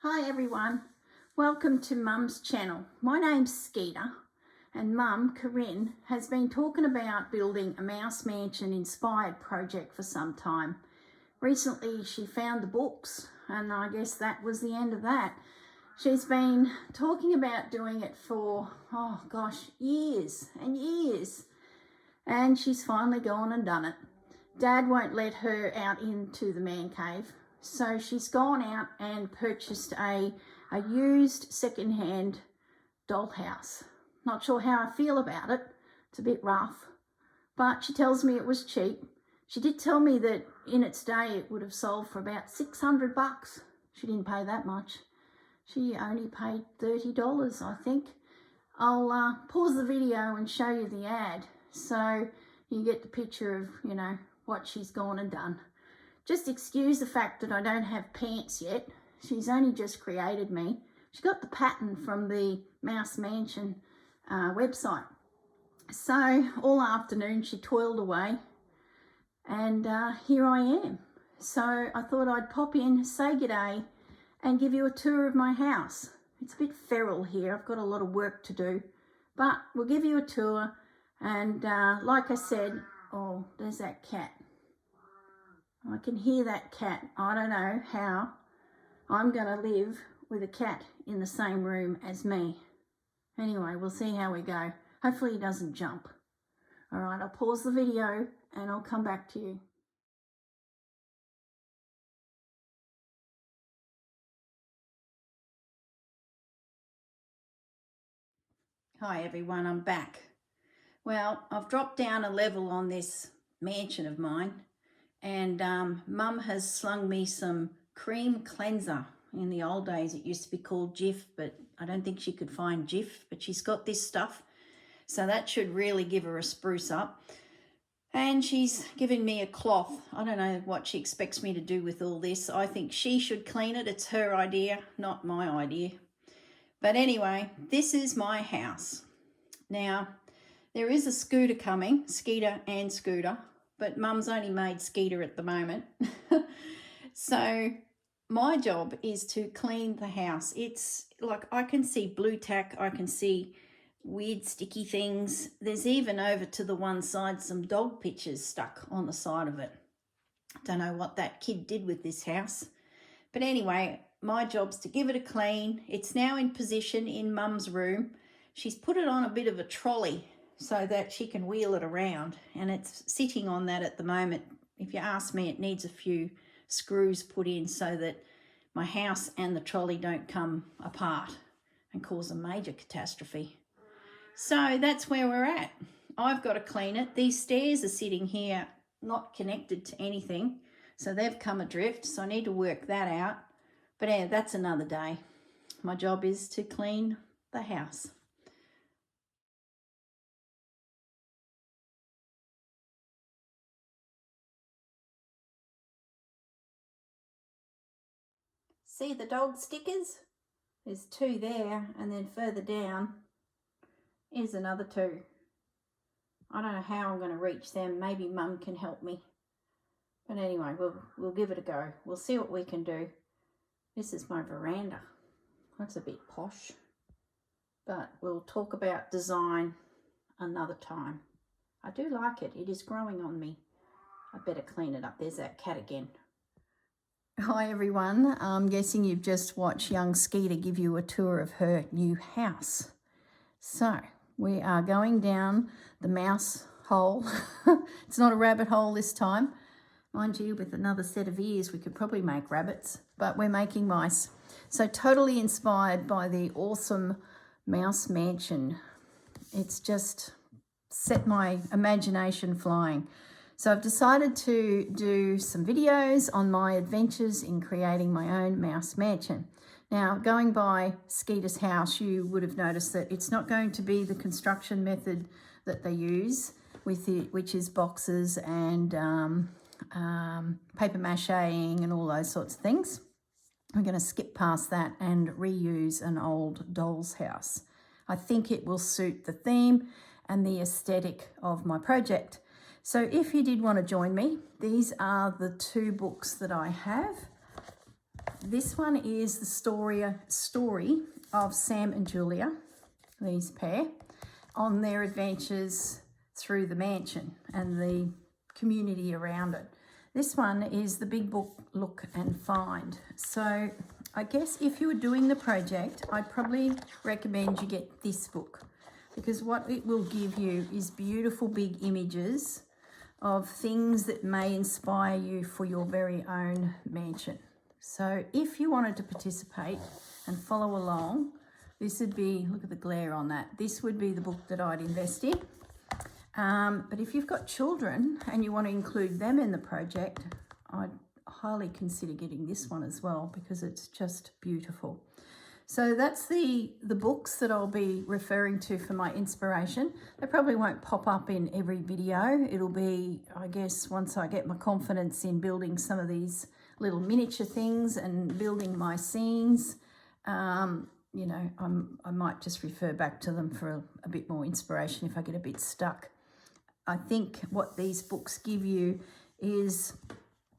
Hi everyone, welcome to Mum's channel. My name's Skeeter and Mum, Corrine, has been talking about building a mouse mansion inspired project for some time. Recently she found the books and I guess that was the end of that. She's been talking about doing it for, years and years, and she's finally gone and done it. Dad won't let her out into the man cave. So she's gone out and purchased a used second-hand dollhouse. Not sure how I feel about it. It's a bit rough, but she tells me it was cheap. She did tell me that in its day it would have sold for about $600. She didn't pay that much. She only paid $30, I think. I'll pause the video and show you the ad so you get the picture of, what she's gone and done. Just excuse the fact that I don't have pants yet. She's only just created me. She got the pattern from the Mouse Mansion website. So all afternoon she toiled away and here I am. So I thought I'd pop in, say g'day and give you a tour of my house. It's a bit feral here. I've got a lot of work to do, but we'll give you a tour. And like I said, oh, there's that cat. I can hear that cat. I don't know how I'm going to live with a cat in the same room as me. Anyway, we'll see how we go. Hopefully he doesn't jump. All right, I'll pause the video and I'll come back to you. Hi everyone, I'm back. Well, I've dropped down a level on this mansion of mine. And Mum has slung me some cream cleanser. In the old days it used to be called Jif, but I don't think she could find Jif, but she's got this stuff. So that should really give her a spruce up. And she's given me a cloth. I don't know what she expects me to do with all this. I think she should clean it. It's her idea, not my idea. But anyway, this is my house. Now, there is a scooter coming, Skeeter and Scooter. But Mum's only made Skeeter at the moment. So my job is to clean the house. It's like I can see blue tack, I can see weird sticky things. There's even over to the one side some dog pictures stuck on the side of it. Don't know what that kid did with this house. But anyway, my job's to give it a clean. It's now in position in Mum's room. She's put it on a bit of a trolley so that she can wheel it around, and it's sitting on that at the moment. If you ask me, it needs a few screws put in so that my house and the trolley don't come apart and cause a major catastrophe. So that's where we're at. I've got to clean it. These stairs are sitting here not connected to anything, so they've come adrift, so I need to work that out. But yeah, that's another day. My job is to clean the house. See the dog stickers? There's two there, and then further down is another two. I don't know how I'm going to reach them. Maybe Mum can help me. But anyway, we'll give it a go. We'll see what we can do. This is my veranda. That's a bit posh. But we'll talk about design another time. I do like it. It is growing on me. I better clean it up. There's that cat again. Hi everyone, I'm guessing you've just watched young Skeeter give you a tour of her new house. So we are going down the mouse hole. It's not a rabbit hole this time. Mind you, with another set of ears we could probably make rabbits, but we're making mice. So totally inspired by the awesome Mouse Mansion. It's just set my imagination flying. So I've decided to do some videos on my adventures in creating my own mouse mansion. Now, going by Skeeter's house, you would have noticed that it's not going to be the construction method that they use, with it, which is boxes and paper macheing and all those sorts of things. I'm going to skip past that and reuse an old doll's house. I think it will suit the theme and the aesthetic of my project. So if you did want to join me, these are the two books that I have. This one is the story of Sam and Julia, these pair, on their adventures through the mansion and the community around it. This one is the big book, Look and Find. So I guess if you were doing the project, I'd probably recommend you get this book, because what it will give you is beautiful big images of things that may inspire you for your very own mansion. So if you wanted to participate and follow along, this would be, look at the glare on that, this would be the book that I'd invest in. But if you've got children and you want to include them in the project, I'd highly consider getting this one as well, because it's just beautiful. So that's the books that I'll be referring to for my inspiration. They probably won't pop up in every video. It'll be, I guess, once I get my confidence in building some of these little miniature things and building my scenes, you know, I might just refer back to them for a bit more inspiration if I get a bit stuck. I think what these books give you is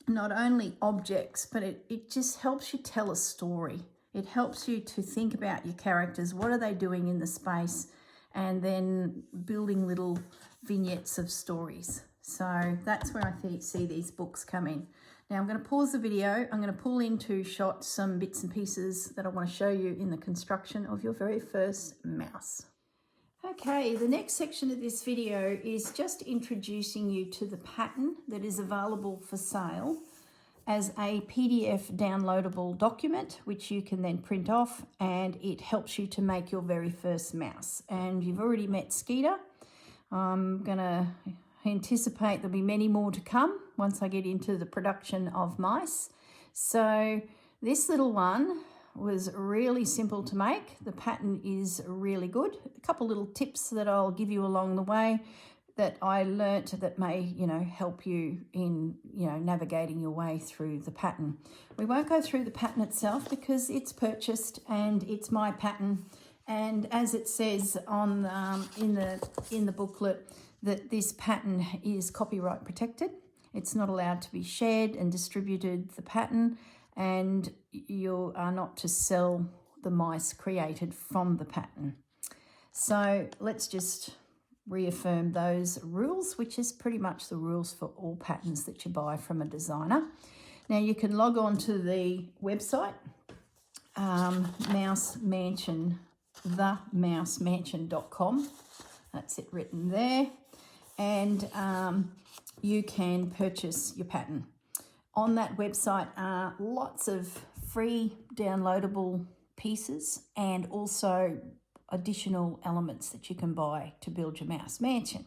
not only objects, but it just helps you tell a story. It helps you to think about your characters. What are they doing in the space? And then building little vignettes of stories. So that's where I see these books come in. Now I'm going to pause the video. I'm going to pull into shot some bits and pieces that I want to show you in the construction of your very first mouse. Okay, the next section of this video is just introducing you to the pattern that is available for sale as a PDF downloadable document, which you can then print off, and it helps you to make your very first mouse. And you've already met Skeeter. I'm gonna anticipate there'll be many more to come once I get into the production of mice. So this little one was really simple to make. The pattern is really good. A couple little tips that I'll give you along the way that I learnt that may, you know, help you in, you know, navigating your way through the pattern. We won't go through the pattern itself because it's purchased and it's my pattern. And as it says on in the booklet, that this pattern is copyright protected. It's not allowed to be shared and distributed, the pattern, and you are not to sell the mice created from the pattern. So let's just reaffirm those rules, which is pretty much the rules for all patterns that you buy from a designer. Now you can log on to the website, themousemansion.com. That's it written there. And you can purchase your pattern. On that website are lots of free downloadable pieces and also additional elements that you can buy to build your mouse mansion.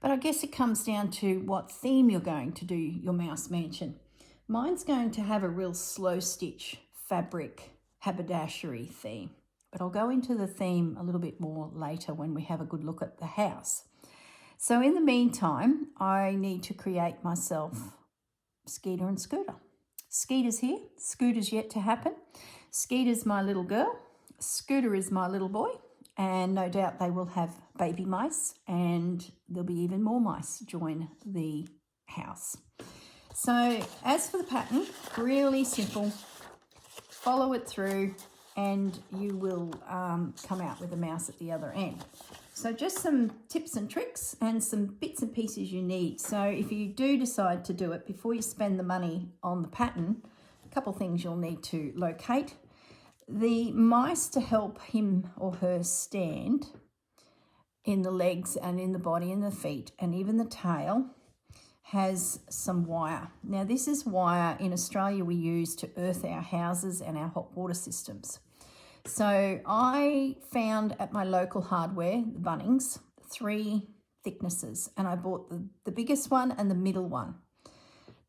But I guess it comes down to what theme you're going to do your mouse mansion. Mine's going to have a real slow stitch fabric haberdashery theme, but I'll go into the theme a little bit more later when we have a good look at the house. So in the meantime, I need to create myself Skeeter and Scooter. Skeeter's here, Scooter's yet to happen. Skeeter's my little girl, Scooter is my little boy, and no doubt they will have baby mice, and there'll be even more mice join the house. So as for the pattern, really simple, follow it through and you will come out with a mouse at the other end. So just some tips and tricks and some bits and pieces you need. So if you do decide to do it, before you spend the money on the pattern, a couple things you'll need to locate. The mice to help him or her stand in the legs and in the body and the feet and even the tail has some wire. Now this is wire in Australia we use to earth our houses and our hot water systems. So I found at my local hardware, the Bunnings, 3 thicknesses, and I bought the biggest one and the middle one.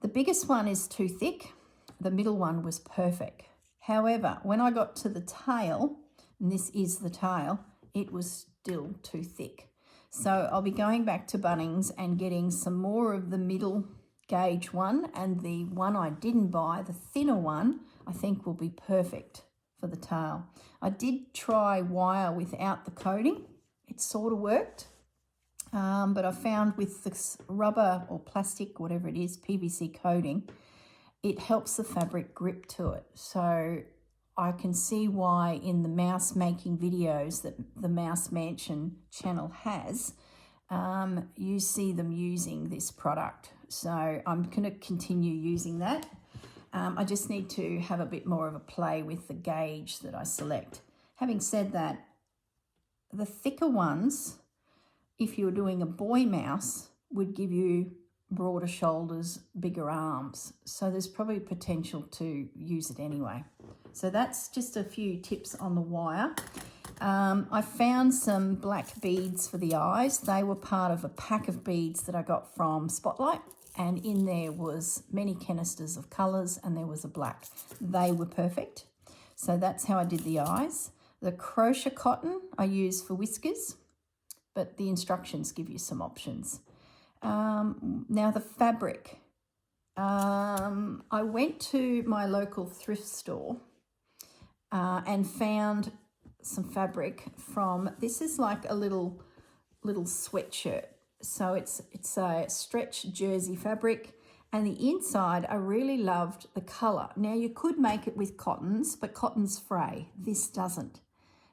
The biggest one is too thick, the middle one was perfect. However, when I got to the tail, and this is the tail, it was still too thick. So I'll be going back to Bunnings and getting some more of the middle gauge one, and the one I didn't buy, the thinner one, I think will be perfect for the tail. I did try wire without the coating. It sort of worked, but I found with this rubber or plastic, whatever it is, PVC coating, it helps the fabric grip to it. So I can see why in the mouse making videos that the Mouse Mansion channel has, you see them using this product. So I'm going to continue using that. I just need to have a bit more of a play with the gauge that I select. Having said that, the thicker ones, if you were doing a boy mouse, would give you broader shoulders, bigger arms. So there's probably potential to use it anyway. So that's just a few tips on the wire. I found some black beads for the eyes. They were part of a pack of beads that I got from Spotlight, and in there was many canisters of colours and there was a black. They were perfect. So that's how I did the eyes. The crochet cotton I use for whiskers, but the instructions give you some options. Now the fabric. I went to my local thrift store and found some fabric from, this is like a little sweatshirt. So it's a stretch jersey fabric, and the inside I really loved the colour. Now you could make it with cottons, but cotton's fray. This doesn't.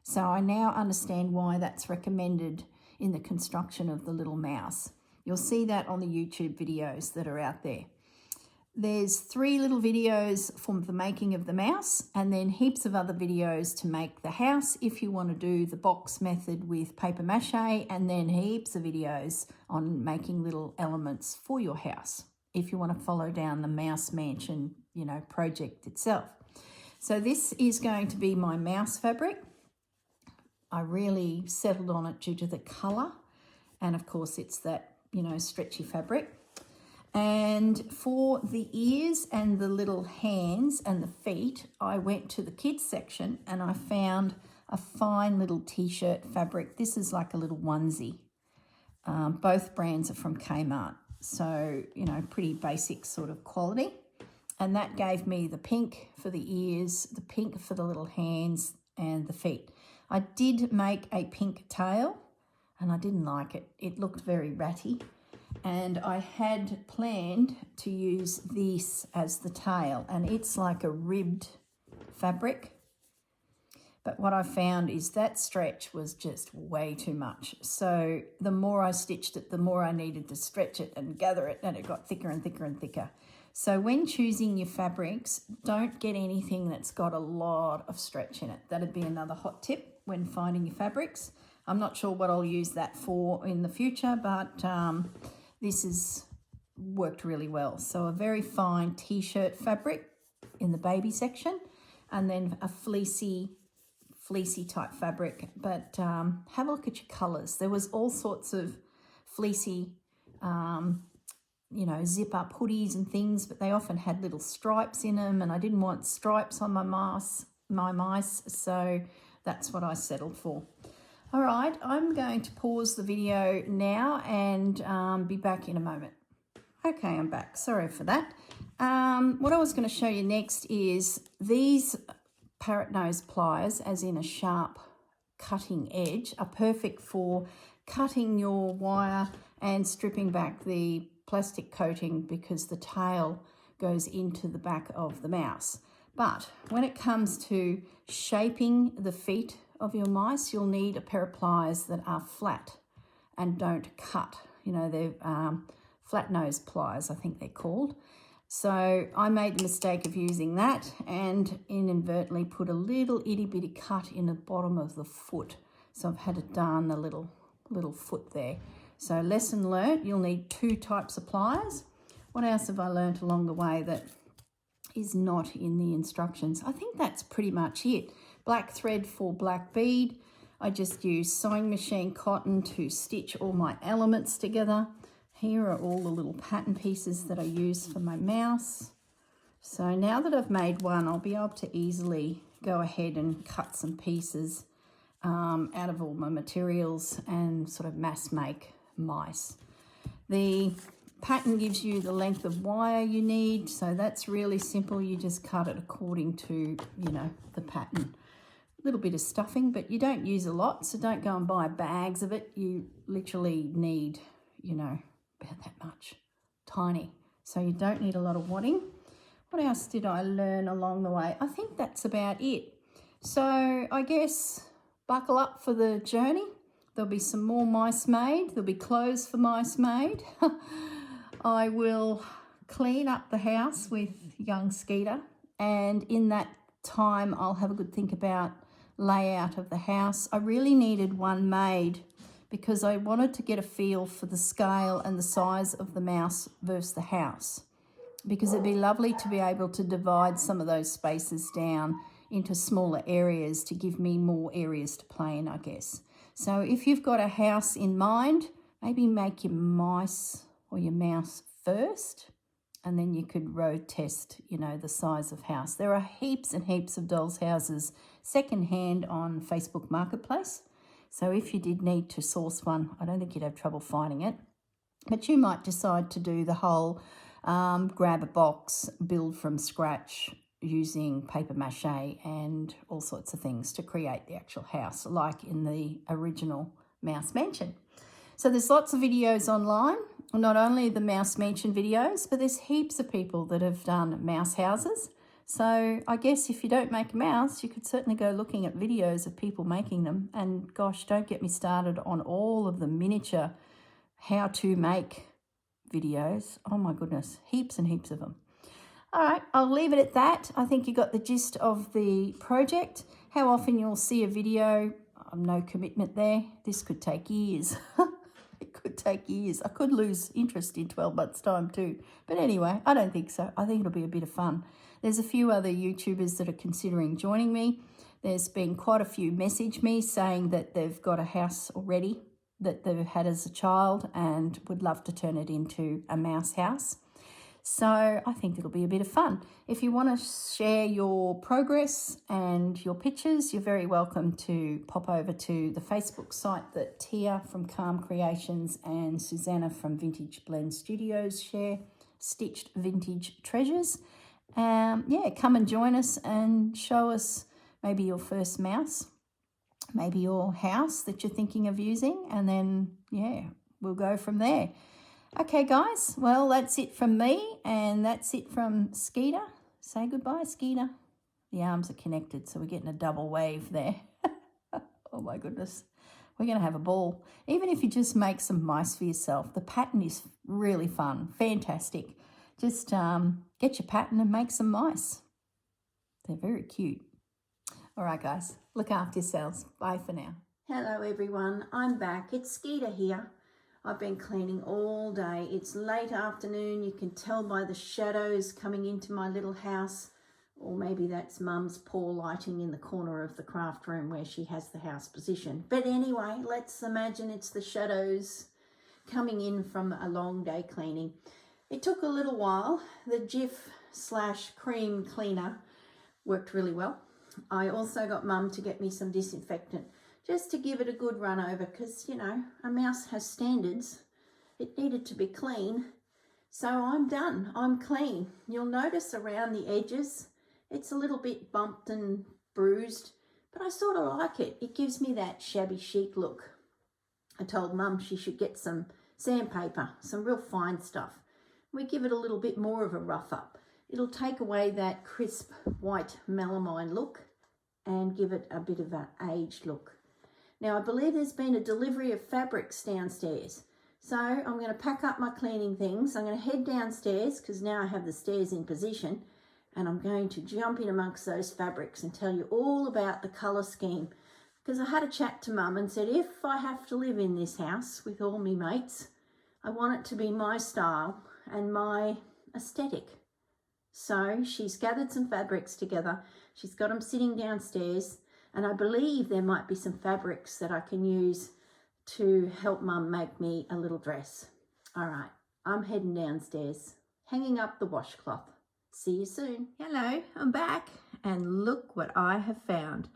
So I now understand why that's recommended in the construction of the little mouse. You'll see that on the YouTube videos that are out there. There's 3 little videos for the making of the mouse, and then heaps of other videos to make the house if you want to do the box method with paper mache, and then heaps of videos on making little elements for your house if you want to follow down the Mouse Mansion, project itself. So this is going to be my mouse fabric. I really settled on it due to the colour, and of course it's that, stretchy fabric. And for the ears and the little hands and the feet, I went to the kids section and I found a fine little t-shirt fabric. This is like a little onesie. Both brands are from Kmart, so, pretty basic sort of quality. And that gave me the pink for the ears, the pink for the little hands and the feet. I did make a pink tail and I didn't like it. It looked very ratty. And I had planned to use this as the tail, and it's like a ribbed fabric. But what I found is that stretch was just way too much. So the more I stitched it, the more I needed to stretch it and gather it, and it got thicker and thicker and thicker. So when choosing your fabrics, don't get anything that's got a lot of stretch in it. That'd be another hot tip when finding your fabrics. I'm not sure what I'll use that for in the future, but this has worked really well. So a very fine t-shirt fabric in the baby section, and then a fleecy type fabric. But have a look at your colours. There was all sorts of fleecy, zip up hoodies and things, but they often had little stripes in them, and I didn't want stripes on my mice, so that's what I settled for. All right, I'm going to pause the video now and be back in a moment. Okay, I'm back. Sorry for that. What I was going to show you next is these parrot nose pliers, as in a sharp cutting edge, are perfect for cutting your wire and stripping back the plastic coating because the tail goes into the back of the mouse. But when it comes to shaping the feet of your mice, you'll need a pair of pliers that are flat and don't cut. They're flat nose pliers, I think they're called. So I made the mistake of using that and inadvertently put a little itty bitty cut in the bottom of the foot. So I've had to darn the little foot there. So lesson learnt, you'll need 2 types of pliers. What else have I learnt along the way that is not in the instructions? I think that's pretty much it. Black thread for black bead. I just use sewing machine cotton to stitch all my elements together. Here are all the little pattern pieces that I use for my mouse. So now that I've made one, I'll be able to easily go ahead and cut some pieces out of all my materials and sort of mass make mice. The pattern gives you the length of wire you need, so that's really simple. You just cut it according to, the pattern. A little bit of stuffing, but you don't use a lot, so don't go and buy bags of it. You literally need, about that much, tiny. So you don't need a lot of wadding. What else did I learn along the way? I think that's about it. So I guess buckle up for the journey. There'll be some more mice made. There'll be clothes for mice made. I will clean up the house with young Skeeter, and in that time I'll have a good think about layout of the house. I really needed one made because I wanted to get a feel for the scale and the size of the mouse versus the house, because it'd be lovely to be able to divide some of those spaces down into smaller areas to give me more areas to play in, I guess. So if you've got a house in mind, maybe make your mice or your mouse first, and then you could road test, you know, the size of house. There are heaps and heaps of dolls' houses secondhand on Facebook Marketplace. So if you did need to source one, I don't think you'd have trouble finding it. But you might decide to do the whole grab a box, build from scratch using paper mache and all sorts of things to create the actual house, like in the original Mouse Mansion. So there's lots of videos online, not only the Mouse Mansion videos, but there's heaps of people that have done mouse houses. So I guess if you don't make a mouse, you could certainly go looking at videos of people making them. And gosh, don't get me started on all of the miniature how to make videos. Oh my goodness, heaps and heaps of them. All right, I'll leave it at that. I think you got the gist of the project. How often you'll see a video, no commitment there. This could take years. It could take years. I could lose interest in 12 months' time too. But anyway, I don't think so. I think it'll be a bit of fun. There's a few other YouTubers that are considering joining me. There's been quite a few message me saying that they've got a house already that they've had as a child and would love to turn it into a mouse house. So I think it'll be a bit of fun. If you want to share your progress and your pictures, you're very welcome to pop over to the Facebook site that Tia from Calm Creations and Susanna from Vintage Blend Studios share, Stitched Vintage Treasures. Yeah, come and join us and show us maybe your first mouse, maybe your house that you're thinking of using, and then, yeah, we'll go from there. Okay, guys, well, that's it from me, and that's it from Skeeter. Say goodbye, Skeeter. The arms are connected, so we're getting a double wave there. Oh, my goodness. We're going to have a ball. Even if you just make some mice for yourself, the pattern is really fun, fantastic. Just get your pattern and make some mice. They're very cute. All right, guys, look after yourselves. Bye for now. Hello, everyone. I'm back. It's Skeeter here. I've been cleaning all day. It's late afternoon. You can tell by the shadows coming into my little house, or maybe that's Mum's poor lighting in the corner of the craft room where she has the house position. But anyway, let's imagine it's the shadows coming in from a long day cleaning. It took a little while. The Jif/cream cleaner worked really well. I also got Mum to get me some disinfectant just to give it a good run over, because, you know, a mouse has standards. It needed to be clean. So I'm done. I'm clean. You'll notice around the edges, it's a little bit bumped and bruised, but I sort of like it. It gives me that shabby chic look. I told Mum she should get some sandpaper, some real fine stuff. We give it a little bit more of a rough up. It'll take away that crisp white melamine look and give it a bit of an aged look. Now, I believe there's been a delivery of fabrics downstairs. So I'm going to pack up my cleaning things. I'm going to head downstairs because now I have the stairs in position, and I'm going to jump in amongst those fabrics and tell you all about the colour scheme, because I had a chat to Mum and said, if I have to live in this house with all me mates, I want it to be my style and my aesthetic. So she's gathered some fabrics together. She's got them sitting downstairs. And I believe there might be some fabrics that I can use to help Mum make me a little dress. All right, I'm heading downstairs, hanging up the washcloth. See you soon. Hello, I'm back, and look what I have found.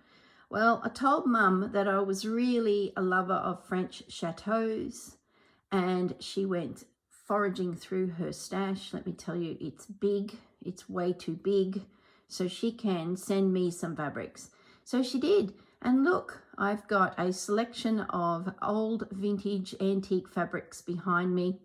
Well, I told Mum that I was really a lover of French chateaus, and she went foraging through her stash. Let me tell you, it's big. It's way too big, so she can send me some fabrics. So she did, and look, I've got a selection of old vintage antique fabrics behind me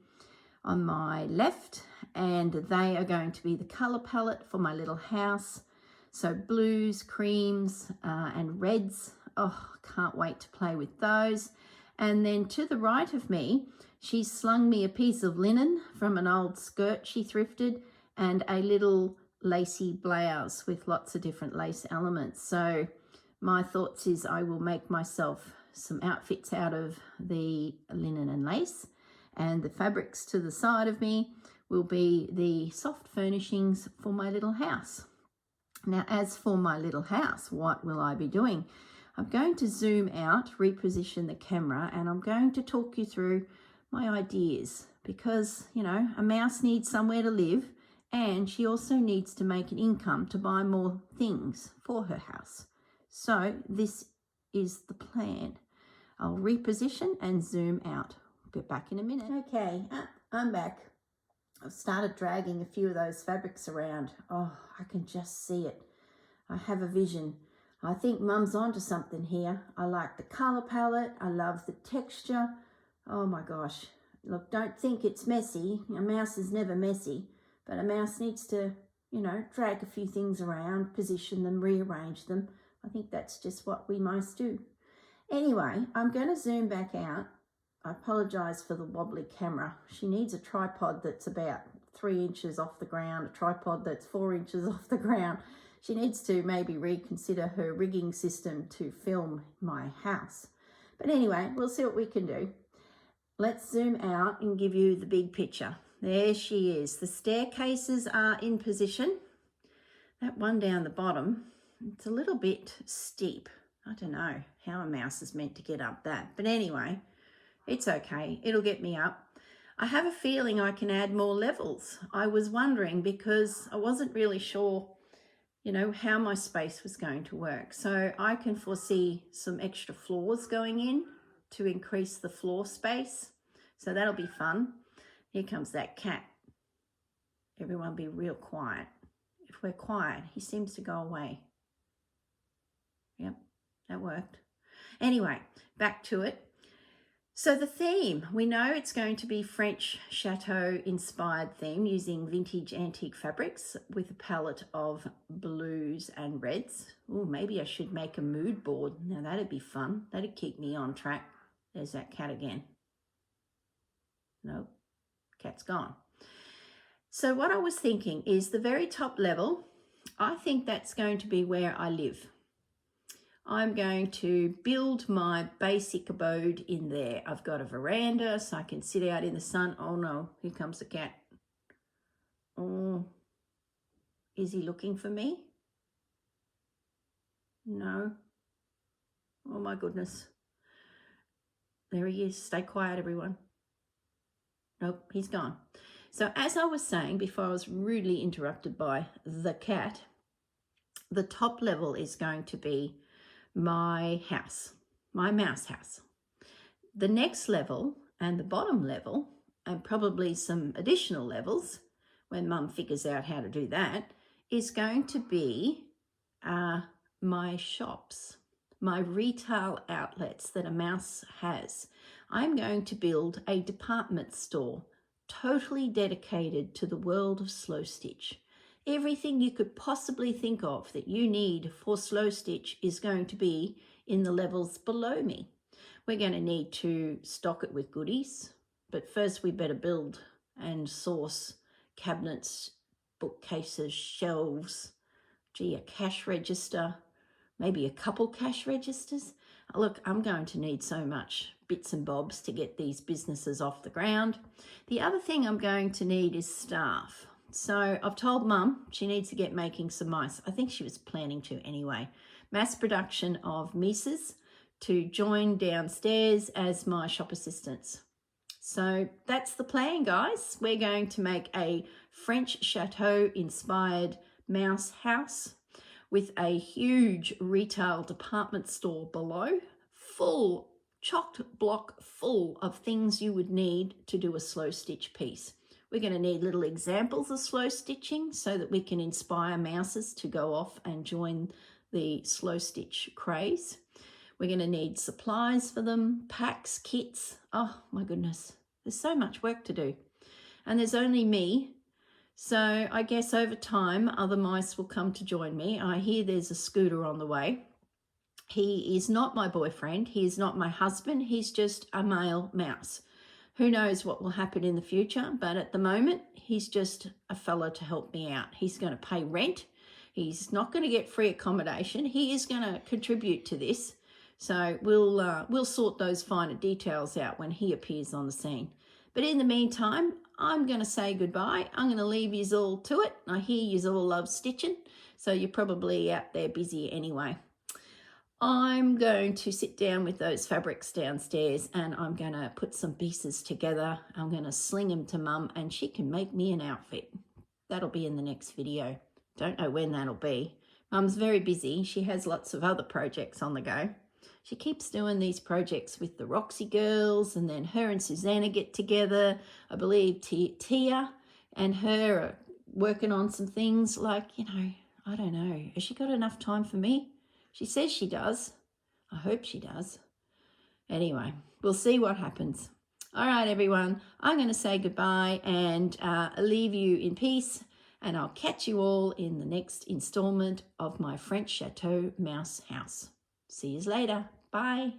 on my left, and they are going to be the colour palette for my little house. So blues, creams, and reds. Oh, can't wait to play with those. And then to the right of me, she slung me a piece of linen from an old skirt she thrifted and a little lacy blouse with lots of different lace elements. So my thoughts is I will make myself some outfits out of the linen and lace, and the fabrics to the side of me will be the soft furnishings for my little house. Now, as for my little house, what will I be doing? I'm going to zoom out, reposition the camera, and I'm going to talk you through my ideas because, you know, a mouse needs somewhere to live and she also needs to make an income to buy more things for her house. So this is the plan. I'll reposition and zoom out. I'll be back in a minute. Okay, I'm back. I've started dragging a few of those fabrics around. Oh, I can just see it. I have a vision. I think Mum's onto something here. I like the colour palette. I love the texture. Oh my gosh. Look, don't think it's messy. A mouse is never messy, but a mouse needs to, you know, drag a few things around, position them, rearrange them. I think that's just what we mice do. Anyway, I'm going to zoom back out. I apologise for the wobbly camera. She needs a tripod that's about 3 inches off the ground, a tripod that's 4 inches off the ground. She needs to maybe reconsider her rigging system to film my house. But anyway, we'll see what we can do. Let's zoom out and give you the big picture. There she is. The staircases are in position. That one down the bottom, it's a little bit steep. I don't know how a mouse is meant to get up that. But anyway, it's okay. It'll get me up. I have a feeling I can add more levels. I was wondering because I wasn't really sure, you know, how my space was going to work. So I can foresee some extra floors going in to increase the floor space. So that'll be fun. Here comes that cat. Everyone be real quiet. If we're quiet, he seems to go away. Yep, that worked. Anyway, back to it. So the theme, we know it's going to be French chateau inspired theme using vintage antique fabrics with a palette of blues and reds. Oh, maybe I should make a mood board. Now that'd be fun. That'd keep me on track. There's that cat again. Nope, cat's gone. So what I was thinking is the very top level, I think that's going to be where I live. I'm going to build my basic abode in there. I've got a veranda so I can sit out in the sun. Oh no, here comes the cat. Oh, is he looking for me? No. Oh my goodness. There he is. Stay quiet, everyone. Nope, he's gone. So as I was saying before I was rudely interrupted by the cat, the top level is going to be my house, my mouse house. The next level and the bottom level, and probably some additional levels when Mum figures out how to do that, is going to be my shops, my retail outlets that a mouse has. I'm going to build a department store totally dedicated to the world of slow stitch. Everything you could possibly think of that you need for slow stitch is going to be in the levels below me. We're going to need to stock it with goodies, but first we better build and source cabinets, bookcases, shelves, gee, a cash register, maybe a couple cash registers. Look, I'm going to need so much bits and bobs to get these businesses off the ground. The other thing I'm going to need is staff. So I've told Mum she needs to get making some mice. I think she was planning to anyway. Mass production of mices to join downstairs as my shop assistants. So that's the plan, guys. We're going to make a French chateau inspired mouse house with a huge retail department store below, full, chocked block full of things you would need to do a slow stitch piece. We're going to need little examples of slow stitching so that we can inspire mouses to go off and join the slow stitch craze. We're going to need supplies for them, packs, kits. Oh my goodness, there's so much work to do. And there's only me So I guess over time, other mice will come to join me. I hear there's a Scooter on the way. He is not my boyfriend. He is not my husband. He's just a male mouse. Who knows what will happen in the future, but at the moment, he's just a fella to help me out. He's going to pay rent. He's not going to get free accommodation. He is going to contribute to this. So we'll sort those finer details out when he appears on the scene. But in the meantime, I'm going to say goodbye. I'm going to leave you all to it. I hear you all love stitching, so you're probably out there busy anyway. I'm going to sit down with those fabrics downstairs and I'm going to put some pieces together. I'm going to sling them to Mum and she can make me an outfit. That'll be in the next video. Don't know when that'll be. Mum's very busy. She has lots of other projects on the go. She keeps doing these projects with the Roxy girls, and then her and Susanna get together. I believe Tia and her are working on some things like, I don't know. Has she got enough time for me? She says she does. I hope she does. Anyway, we'll see what happens. All right, everyone. I'm going to say goodbye and leave you in peace. And I'll catch you all in the next installment of my French Chateau Mouse House. See you later. Bye.